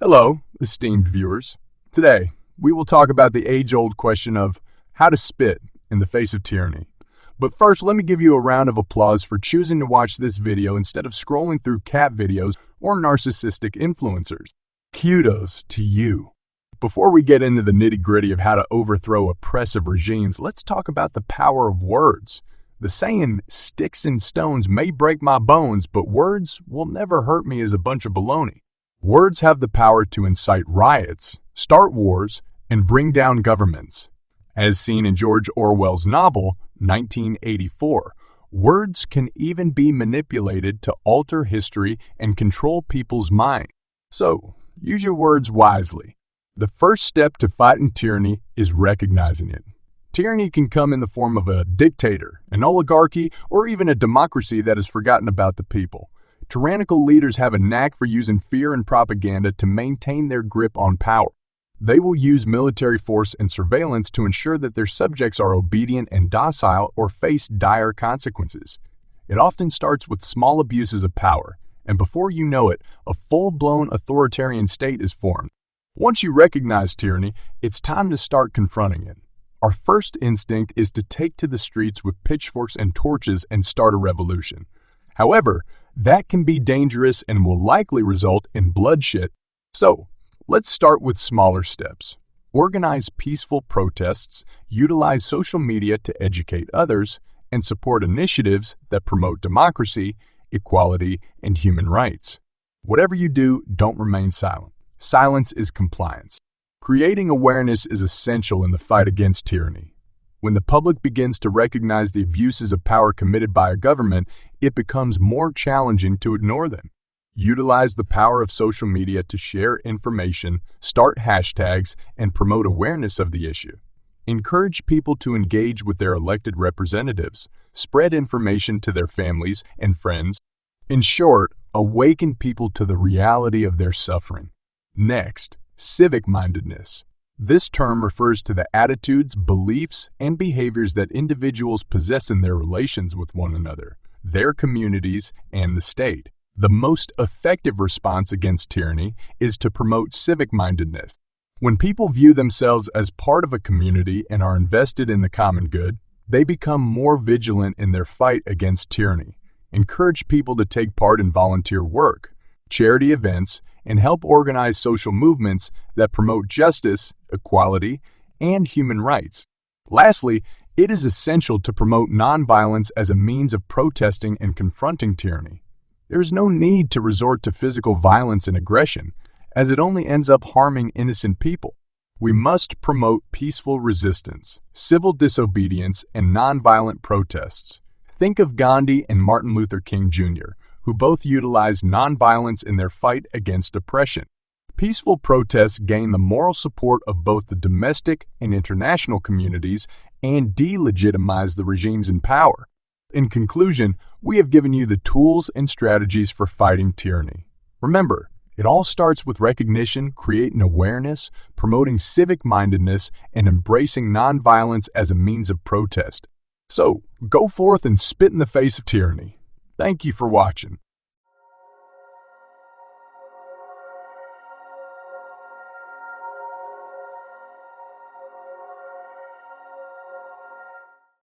Hello, esteemed viewers. Today, we will talk about the age-old question of how to spit in the face of tyranny. But first, let me give you a round of applause for choosing to watch this video instead of scrolling through cat videos or narcissistic influencers. Kudos to you. Before we get into the nitty-gritty of how to overthrow oppressive regimes, let's talk about the power of words. The saying, "Sticks and stones may break my bones, but words will never hurt me," is a bunch of baloney. Words have the power to incite riots, start wars, and bring down governments. As seen in George Orwell's novel, 1984, words can even be manipulated to alter history and control people's minds. So, use your words wisely. The first step to fighting tyranny is recognizing it. Tyranny can come in the form of a dictator, an oligarchy, or even a democracy that has forgotten about the people. Tyrannical leaders have a knack for using fear and propaganda to maintain their grip on power. They will use military force and surveillance to ensure that their subjects are obedient and docile or face dire consequences. It often starts with small abuses of power, and before you know it, a full-blown authoritarian state is formed. Once you recognize tyranny, it's time to start confronting it. Our first instinct is to take to the streets with pitchforks and torches and start a revolution. However, that can be dangerous and will likely result in bloodshed. So, let's start with smaller steps. Organize peaceful protests, utilize social media to educate others, and support initiatives that promote democracy, equality, and human rights. Whatever you do, don't remain silent. Silence is compliance. Creating awareness is essential in the fight against tyranny. When the public begins to recognize the abuses of power committed by a government, it becomes more challenging to ignore them. Utilize the power of social media to share information, start hashtags, and promote awareness of the issue. Encourage people to engage with their elected representatives, spread information to their families and friends. In short, awaken people to the reality of their suffering. Next, civic-mindedness. This term refers to the attitudes, beliefs, and behaviors that individuals possess in their relations with one another, their communities, and the state. The most effective response against tyranny is to promote civic-mindedness. When people view themselves as part of a community and are invested in the common good, they become more vigilant in their fight against tyranny. Encourage people to take part in volunteer work, charity events, and help organize social movements that promote justice, equality, and human rights. Lastly, it is essential to promote nonviolence as a means of protesting and confronting tyranny. There is no need to resort to physical violence and aggression, as it only ends up harming innocent people. We must promote peaceful resistance, civil disobedience, and nonviolent protests. Think of Gandhi and Martin Luther King Jr., who both utilized nonviolence in their fight against oppression. Peaceful protests gain the moral support of both the domestic and international communities and delegitimize the regimes in power. In conclusion, we have given you the tools and strategies for fighting tyranny. Remember, it all starts with recognition, creating awareness, promoting civic-mindedness, and embracing nonviolence as a means of protest. So, go forth and spit in the face of tyranny. Thank you for watching.